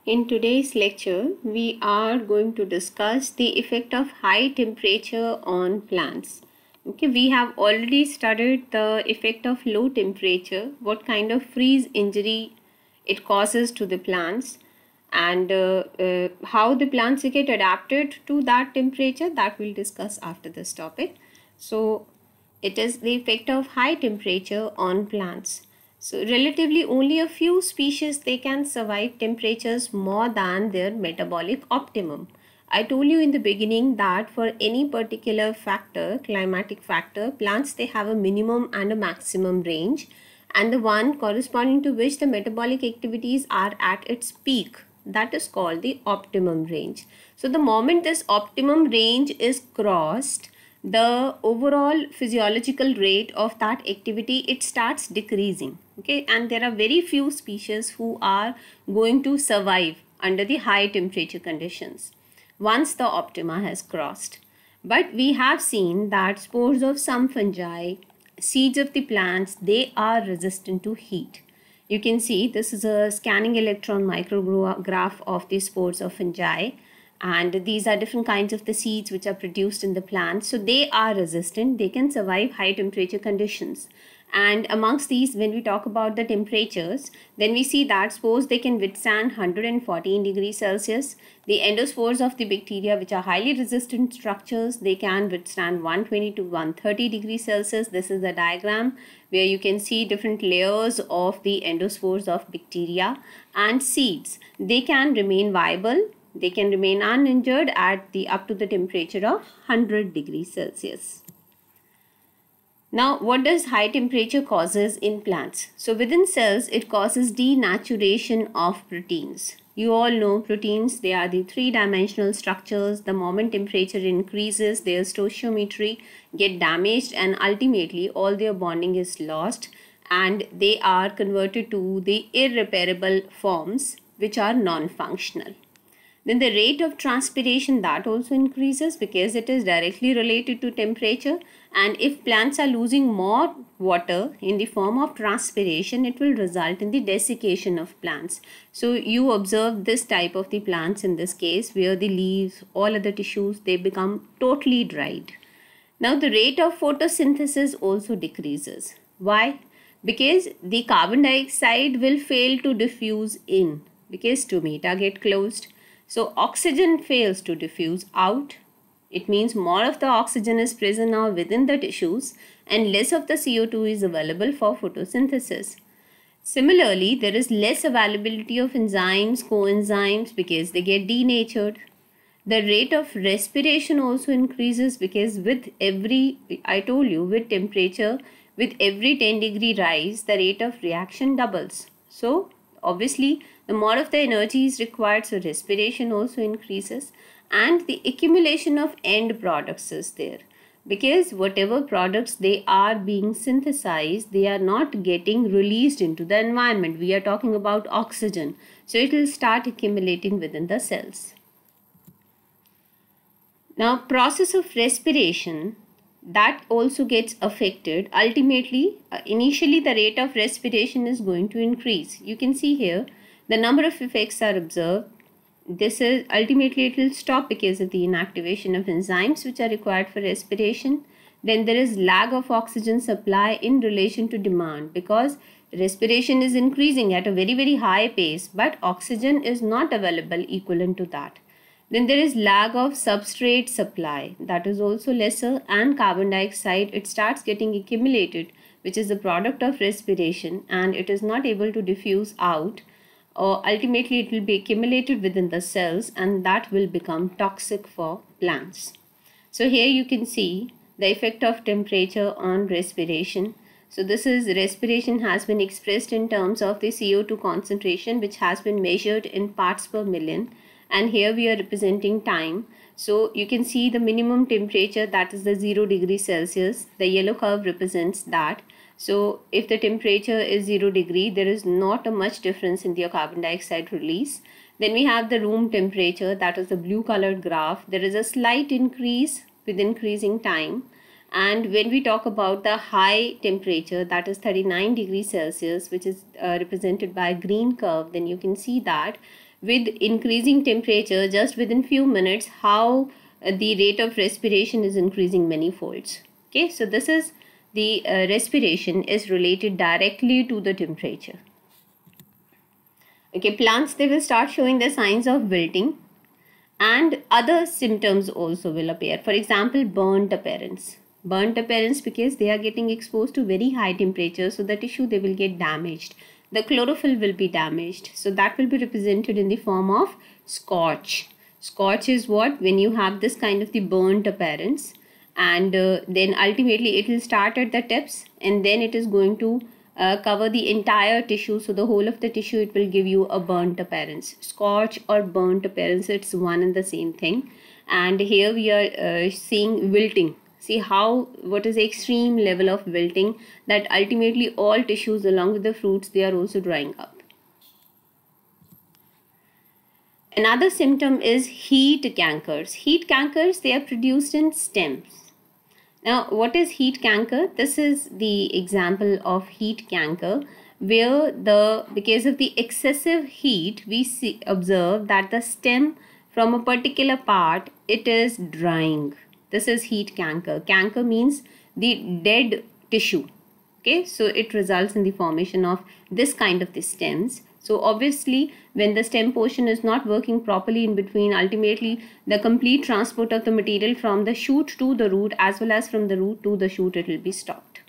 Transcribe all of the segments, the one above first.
In today's lecture, we are going to discuss the effect of high temperature on plants. Okay, we have already studied the effect of low temperature, what kind of freeze injury it causes to the plants, and how the plants get adapted to that temperature, that we'll discuss after this topic. So, it is the effect of high temperature on plants. So relatively only a few species they can survive temperatures more than their metabolic optimum. I told you in the beginning that for any particular factor, climatic factor, plants they have a minimum and a maximum range, and the one corresponding to which the metabolic activities are at its peak, that is called the optimum range. So the moment this optimum range is crossed, the overall physiological rate of that activity it starts decreasing. Okay, and there are very few species who are going to survive under the high temperature conditions once the optima has crossed. But we have seen that spores of some fungi, seeds of the plants, they are resistant to heat. You can see this is a scanning electron micrograph of the spores of fungi, and these are different kinds of the seeds which are produced in the plant. So they are resistant, they can survive high temperature conditions. And amongst these, when we talk about the temperatures, then we see that spores they can withstand 114 degrees Celsius. The endospores of the bacteria, which are highly resistant structures, they can withstand 120 to 130 degrees Celsius. This is the diagram where you can see different layers of the endospores of bacteria. And seeds, they can remain viable, they can remain uninjured at the up to the temperature of 100 degrees Celsius. Now, what does high temperature causes in plants? So within cells, it causes denaturation of proteins. You all know proteins, they are the three-dimensional structures. The moment temperature increases, their stoichiometry get damaged, and ultimately all their bonding is lost, and they are converted to the irreparable forms which are non-functional. Then the rate of transpiration, that also increases because it is directly related to temperature, and if plants are losing more water in the form of transpiration, it will result in the desiccation of plants. So you observe this type of the plants in this case where the leaves, all other tissues, they become totally dried. Now the rate of photosynthesis also decreases. Why? Because the carbon dioxide will fail to diffuse in, because stomata get closed. So oxygen fails to diffuse out. It means more of the oxygen is present now within the tissues and less of the CO2 is available for photosynthesis. Similarly, there is less availability of enzymes, coenzymes, because they get denatured. The rate of respiration also increases because with every, I told you, with temperature, with every 10-degree rise, the rate of reaction doubles. So obviously, the more of the energy is required, so respiration also increases, and the accumulation of end products is there, because whatever products they are being synthesized, they are not getting released into the environment. We are talking about oxygen, so it will start accumulating within the cells. Now, process of respiration, that also gets affected. Ultimately, initially the rate of respiration is going to increase. You can see here the number of effects are observed. This is ultimately it will stop because of the inactivation of enzymes which are required for respiration. Then there is lag of oxygen supply in relation to demand, because respiration is increasing at a very high pace, but oxygen is not available equivalent to that. Then there is lag of substrate supply, that is also lesser, and carbon dioxide, it starts getting accumulated, which is the product of respiration, and it is not able to diffuse out, or ultimately it will be accumulated within the cells, and that will become toxic for plants. So here you can see the effect of temperature on respiration. So this is respiration has been expressed in terms of the CO2 concentration, which has been measured in parts per million. And here we are representing time. So you can see the minimum temperature, that is the 0 degrees Celsius. The yellow curve represents that. So if the temperature is 0 degree, there is not a much difference in the carbon dioxide release. Then we have the room temperature, that is the blue colored graph. There is a slight increase with increasing time. And when we talk about the high temperature, that is 39 degrees Celsius, which is represented by a green curve, then you can see that with increasing temperature, just within few minutes, how the rate of respiration is increasing many folds. Okay, so this is the respiration is related directly to the temperature. Okay, plants, they will start showing the signs of wilting, and other symptoms also will appear. For example, burnt appearance. Burnt appearance because they are getting exposed to very high temperatures, so the tissue, they will get damaged. The chlorophyll will be damaged. So that will be represented in the form of scorch. Scorch is what? When you have this kind of the burnt appearance, and then ultimately it will start at the tips, and then it is going to cover the entire tissue. So the whole of the tissue, it will give you a burnt appearance. Scorch or burnt appearance, it's one and the same thing. And here we are seeing wilting. See how, what is the extreme level of wilting, that ultimately all tissues along with the fruits, they are also drying up. Another symptom is heat cankers. Heat cankers, they are produced in stems. Now, what is heat canker? This is the example of heat canker, where because of the excessive heat, we observe that the stem from a particular part, it is drying. This is heat canker. Canker means the dead tissue. Okay, so it results in the formation of this kind of the stems. So obviously, when the stem portion is not working properly in between, ultimately the complete transport of the material from the shoot to the root, as well as from the root to the shoot, it will be stopped.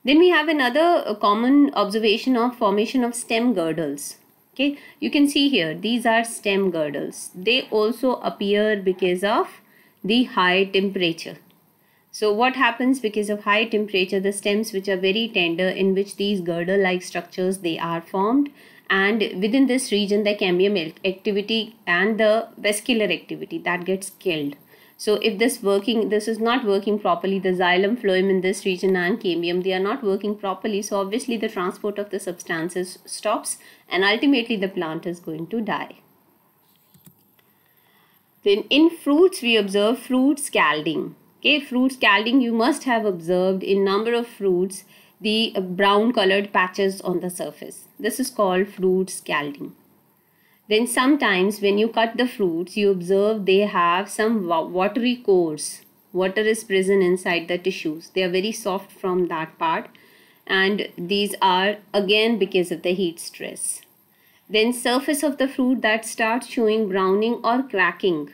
Then we have another common observation of formation of stem girdles. Okay, you can see here, these are stem girdles. They also appear because of the high temperature. So what happens because of high temperature? The stems, which are very tender, in which these girdle-like structures, they are formed, and within this region the cambium activity and the vascular activity, that gets killed. So if this is not working properly, the xylem, phloem in this region and cambium, they are not working properly, so obviously the transport of the substances stops, and ultimately the plant is going to die. Then in fruits, we observe fruit scalding. Okay, fruit scalding, you must have observed in number of fruits the brown colored patches on the surface. This is called fruit scalding. Then sometimes when you cut the fruits, you observe they have some watery cores. Water is present inside the tissues. They are very soft from that part, and these are again because of the heat stress. Then surface of the fruit that starts showing browning or cracking.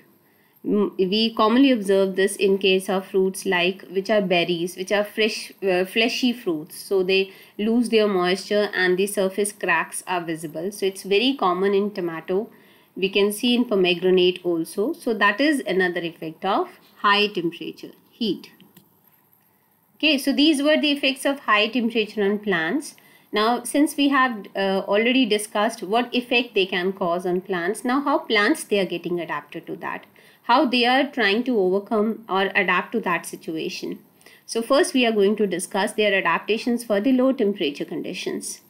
We commonly observe this in case of fruits like which are berries, which are fleshy fruits. So they lose their moisture and the surface cracks are visible. So it's very common in tomato. We can see in pomegranate also. So that is another effect of high temperature, heat. Okay, so these were the effects of high temperature on plants. Now, since we have already discussed what effect they can cause on plants, now how plants, they are getting adapted to that, how they are trying to overcome or adapt to that situation. So first we are going to discuss their adaptations for the low temperature conditions.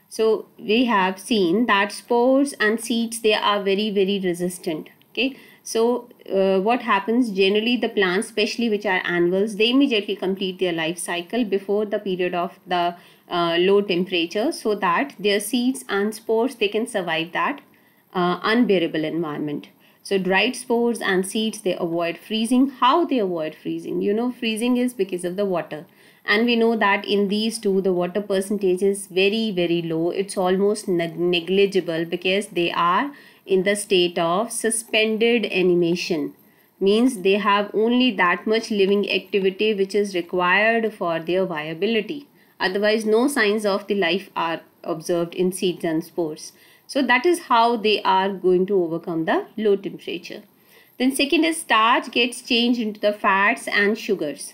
So we have seen that spores and seeds, they are very, very resistant. Okay, so what happens generally, the plants, especially which are annuals, they immediately complete their life cycle before the period of the low temperature, so that their seeds and spores, they can survive that unbearable environment. So dried spores and seeds, they avoid freezing. How they avoid freezing? You know, freezing is because of the water. And we know that in these two, the water percentage is very, very low. It's almost negligible because they are in the state of suspended animation. Means they have only that much living activity which is required for their viability. Otherwise, no signs of the life are observed in seeds and spores. So that is how they are going to overcome the low temperature. Then second is starch gets changed into the fats and sugars.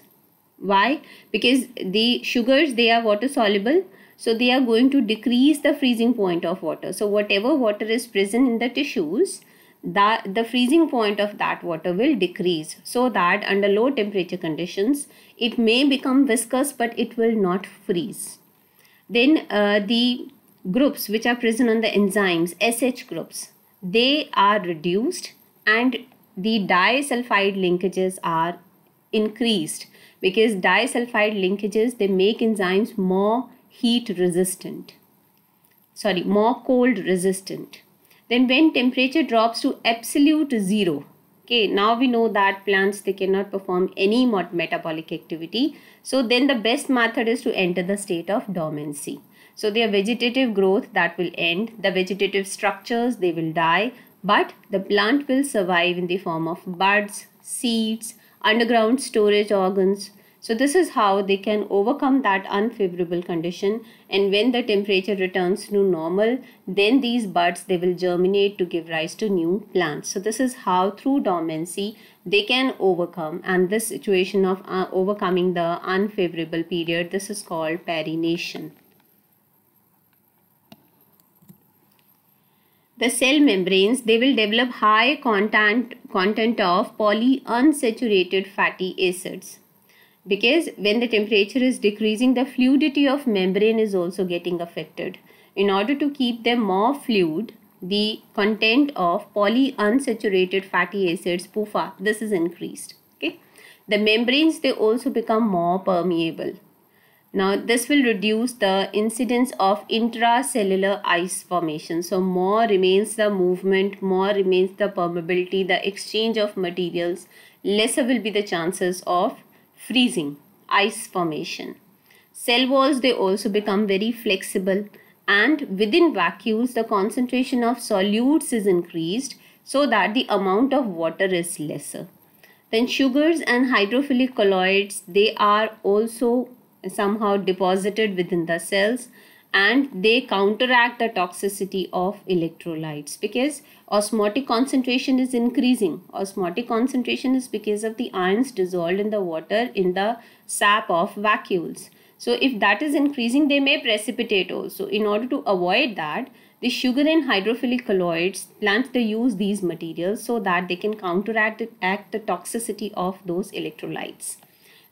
Why? Because the sugars, they are water soluble. So they are going to decrease the freezing point of water. So whatever water is present in the tissues, the freezing point of that water will decrease, so that under low temperature conditions, it may become viscous, but it will not freeze. Then the groups which are present on the enzymes, SH groups, they are reduced, and the disulfide linkages are increased, because disulfide linkages, they make enzymes more heat resistant, more cold resistant. Then when temperature drops to absolute zero, okay, now we know that plants, they cannot perform any metabolic activity. So then the best method is to enter the state of dormancy. So their vegetative growth, that will end, the vegetative structures, they will die, but the plant will survive in the form of buds, seeds, underground storage organs. So this is how they can overcome that unfavorable condition, and when the temperature returns to normal, then these buds, they will germinate to give rise to new plants. So this is how through dormancy they can overcome, and this situation of overcoming the unfavorable period, this is called perennation. The cell membranes, they will develop high content of polyunsaturated fatty acids, because when the temperature is decreasing, the fluidity of membrane is also getting affected. In order to keep them more fluid, the content of polyunsaturated fatty acids, PUFA, this is increased. Okay, the membranes, they also become more permeable. Now this will reduce the incidence of intracellular ice formation. So more remains the movement, more remains the permeability, the exchange of materials, lesser will be the chances of freezing, ice formation. Cell walls, they also become very flexible, and within vacuoles the concentration of solutes is increased so that the amount of water is lesser. Then sugars and hydrophilic colloids, they are also somehow deposited within the cells, and they counteract the toxicity of electrolytes, because osmotic concentration is increasing. Osmotic concentration is because of the ions dissolved in the water in the sap of vacuoles. So if that is increasing, they may precipitate also. In order to avoid that, the sugar and hydrophilic colloids, plants, they use these materials so that they can counteract the toxicity of those electrolytes.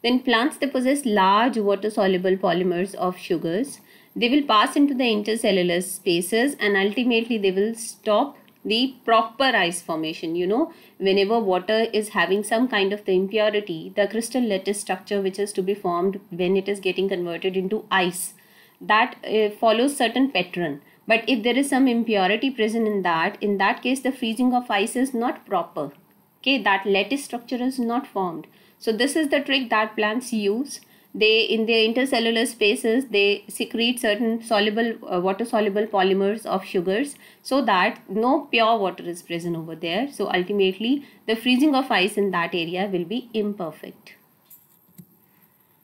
Then plants, they possess large water-soluble polymers of sugars. They will pass into the intercellular spaces, and ultimately they will stop the proper ice formation. You know, whenever water is having some kind of the impurity, the crystal lattice structure which is to be formed when it is getting converted into ice, that follows certain pattern. But if there is some impurity present in that case the freezing of ice is not proper. Okay, that lattice structure is not formed. So this is the trick that plants use. They, in their intercellular spaces, they secrete certain soluble, water-soluble polymers of sugars so that no pure water is present over there. So ultimately, the freezing of ice in that area will be imperfect.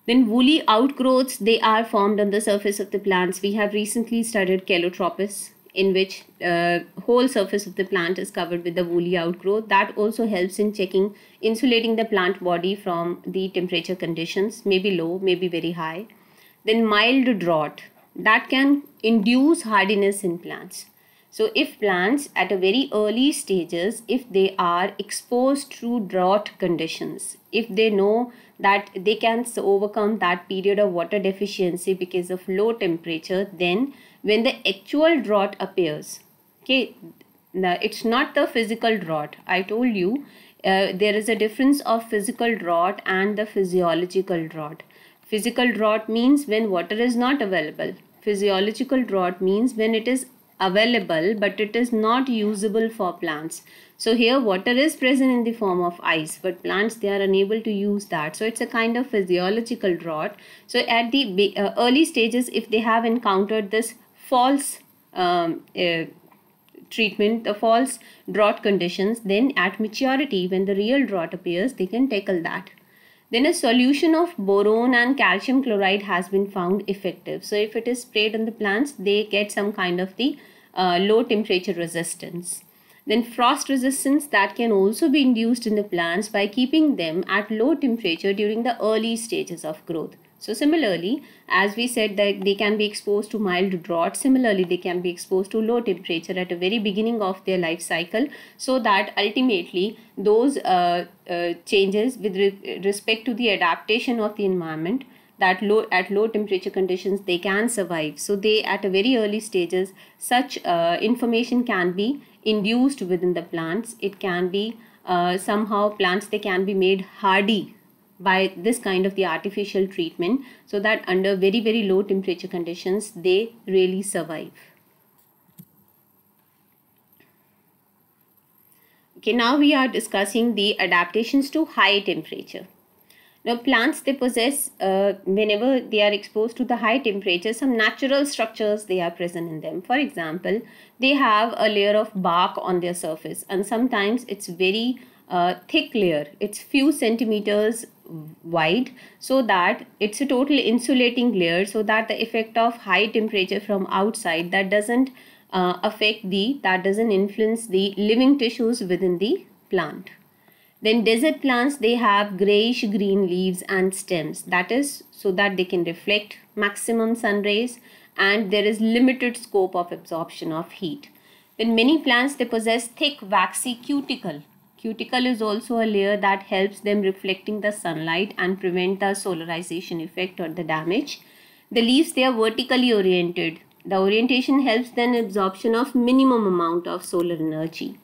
Then woolly outgrowths, they are formed on the surface of the plants. We have recently studied Calotropis, in which whole surface of the plant is covered with the woolly outgrowth. That also helps in insulating the plant body from the temperature conditions, maybe low, maybe very high. Then mild drought, that can induce hardiness in plants. So if plants at a very early stages, if they are exposed to drought conditions, if they know that they can overcome that period of water deficiency because of low temperature, then when the actual drought appears, okay, it's not the physical drought. I told you there is a difference of physical drought and the physiological drought. Physical drought means when water is not available. Physiological drought means when it is available but it is not usable for plants. So here water is present in the form of ice, but plants, they are unable to use that. So it's a kind of physiological drought. So at the early stages, if they have encountered this false treatment, the false drought conditions, then at maturity, when the real drought appears, they can tackle that. Then a solution of boron and calcium chloride has been found effective. So if it is sprayed on the plants, they get some kind of the low temperature resistance. Then frost resistance, that can also be induced in the plants by keeping them at low temperature during the early stages of growth. So similarly, as we said that they can be exposed to mild drought, similarly they can be exposed to low temperature at the very beginning of their life cycle, so that ultimately those changes with respect to the adaptation of the environment, that at low temperature conditions they can survive. So they, at a very early stages, such information can be induced within the plants. It can be somehow plants, they can be made hardy by this kind of the artificial treatment, so that under very, very low temperature conditions they really survive. Okay, now we are discussing the adaptations to high temperature. Now plants, they possess, whenever they are exposed to the high temperature, some natural structures they are present in them. For example, they have a layer of bark on their surface, and sometimes it's very thick layer. It's few centimeters wide, so that it's a total insulating layer, so that the effect of high temperature from outside, that doesn't influence the living tissues within the plant. Then desert plants, they have grayish green leaves and stems. That is so that they can reflect maximum sun rays, and there is limited scope of absorption of heat. Then many plants, they possess thick waxy cuticle. Cuticle is also a layer that helps them reflecting the sunlight and prevent the solarization effect or the damage. The leaves, they are vertically oriented. The orientation helps then absorption of minimum amount of solar energy.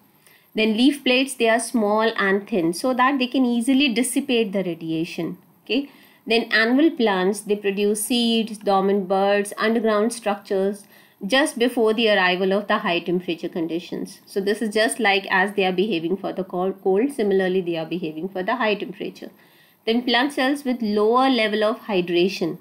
Then leaf plates, they are small and thin, so that they can easily dissipate the radiation. Okay. Then annual plants, they produce seeds, dormant buds, underground structures just before the arrival of the high temperature conditions. So this is just like as they are behaving for the cold, similarly they are behaving for the high temperature. Then plant cells with lower level of hydration,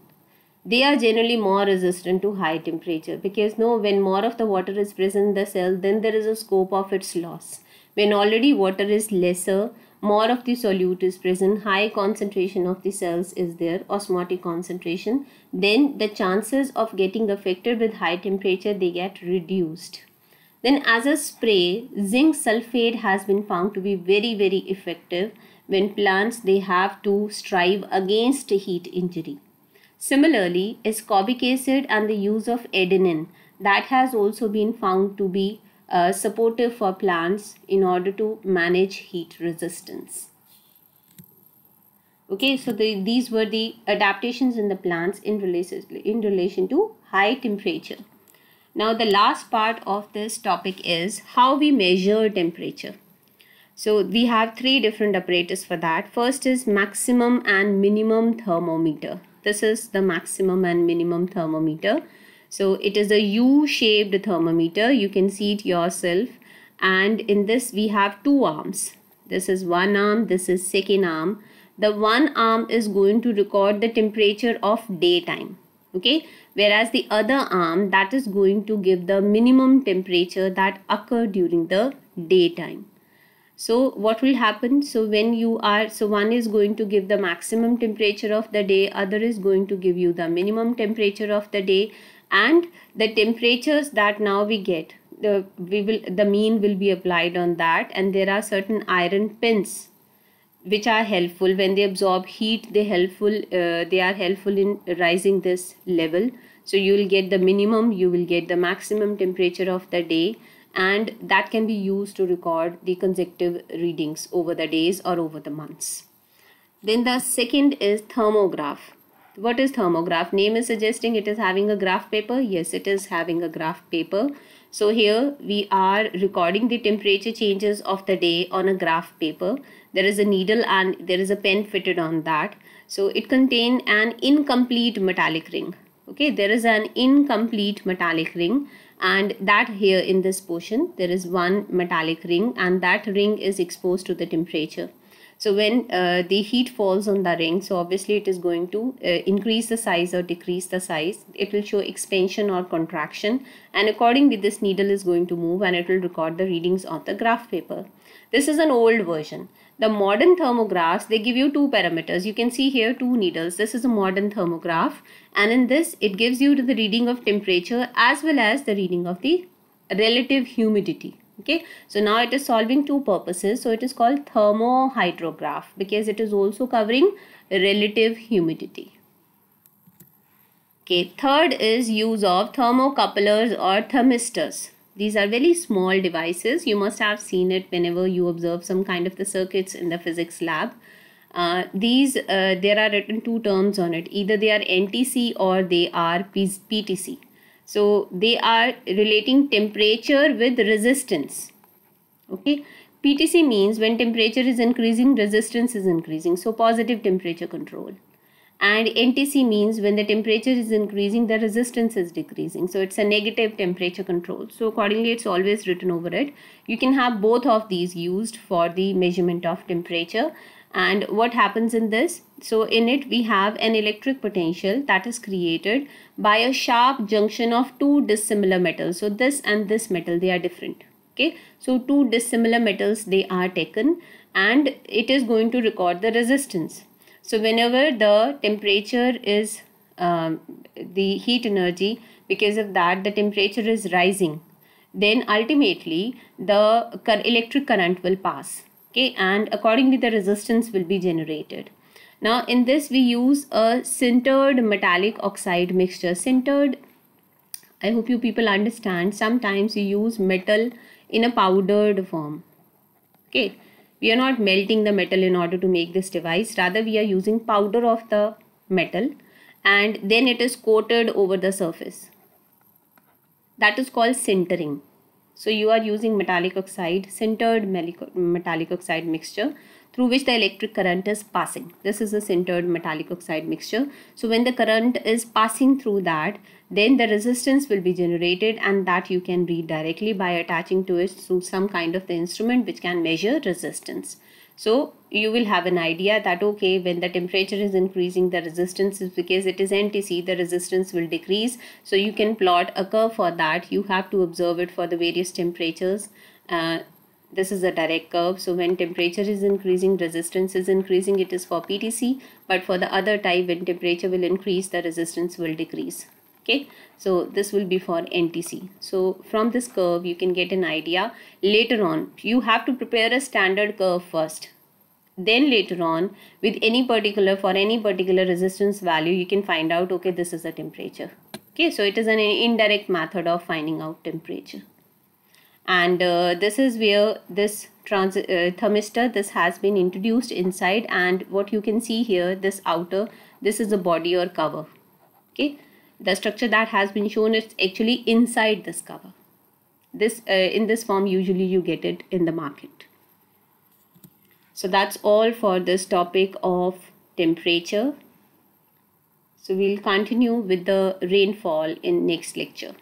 they are generally more resistant to high temperature, because when more of the water is present in the cell, then there is a scope of its loss. When already water is lesser, more of the solute is present, high concentration of the cells is there, osmotic concentration, then the chances of getting affected with high temperature, they get reduced. Then as a spray, zinc sulfate has been found to be very, very effective when plants, they have to strive against heat injury. Similarly, ascorbic acid and the use of adenine, that has also been found to be supportive for plants in order to manage heat resistance. Okay, so these were the adaptations in the plants in relation to high temperature. Now the last part of this topic is how we measure temperature. So we have three different apparatus for that. First is maximum and minimum thermometer. This is the maximum and minimum thermometer. So it is a U-shaped thermometer. You can see it yourself. And in this we have two arms. This is one arm, this is second arm. The one arm is going to record the temperature of daytime. Okay, whereas the other arm, that is going to give the minimum temperature that occur during the daytime. So what will happen? So when you are, so one is going to give the maximum temperature of the day, other is going to give you the minimum temperature of the day, and the temperatures that now we get, the mean will be applied on that, and there are certain iron pins which are helpful when they absorb heat. They are helpful in rising this level. So you will get the minimum, you will get the maximum temperature of the day, and that can be used to record the consecutive readings over the days or over the months. Then the second is thermograph. What is thermograph? Name is suggesting it is having a graph paper. Yes, it is having a graph paper. So here we are recording the temperature changes of the day on a graph paper. There is a needle and there is a pen fitted on that. So it contains an incomplete metallic ring. Okay, there is an incomplete metallic ring, and that here in this portion there is one metallic ring, and that ring is exposed to the temperature. So when the heat falls on the ring, so obviously it is going to increase the size or decrease the size. It will show expansion or contraction, and accordingly this needle is going to move and it will record the readings on the graph paper. This is an old version. The modern thermographs, they give you two parameters. You can see here two needles. This is a modern thermograph, and in this it gives you the reading of temperature as well as the reading of the relative humidity. Okay, so now it is solving two purposes. So it is called thermohydrograph because it is also covering relative humidity. Okay, third is use of thermocouplers or thermistors. These are very small devices. You must have seen it whenever you observe some kind of the circuits in the physics lab. There are written two terms on it. Either they are NTC or they are PTC. So they are relating temperature with resistance. Okay, PTC means when temperature is increasing, resistance is increasing. So positive temperature control. And NTC means when the temperature is increasing, the resistance is decreasing. So it's a negative temperature control. So accordingly, it's always written over it. You can have both of these used for the measurement of temperature. And what happens in this? So in it, we have an electric potential that is created by a sharp junction of two dissimilar metals. So this and this metal, they are different. Okay, so two dissimilar metals, they are taken, and it is going to record the resistance. So whenever the temperature is the heat energy, because of that the temperature is rising, then ultimately the electric current will pass. Okay, and accordingly the resistance will be generated. Now in this we use a sintered metallic oxide mixture. Sintered, I hope you people understand, sometimes you use metal in a powdered form. Okay, we are not melting the metal in order to make this device, rather we are using powder of the metal and then it is coated over the surface. That is called sintering. So you are using metallic oxide, sintered metallic oxide mixture through which the electric current is passing. This is a sintered metallic oxide mixture. So when the current is passing through that, then the resistance will be generated, and that you can read directly by attaching to it some kind of the instrument which can measure resistance. So you will have an idea that okay, when the temperature is increasing, the resistance is, because it is NTC, the resistance will decrease. So you can plot a curve for that. You have to observe it for the various temperatures. This is a direct curve. So when temperature is increasing, resistance is increasing, it is for PTC. But for the other type, when temperature will increase, the resistance will decrease. Okay, so this will be for NTC. So from this curve you can get an idea. Later on you have to prepare a standard curve first, then later on with any particular, for any particular resistance value, you can find out okay, this is the temperature. Okay, so it is an indirect method of finding out temperature. And this is where this thermistor, this has been introduced inside, and what you can see here, this outer, this is the body or cover. Okay, the structure that has been shown is actually inside this cover. This in this form usually you get it in the market. So that's all for this topic of temperature. So we'll continue with the rainfall in next lecture.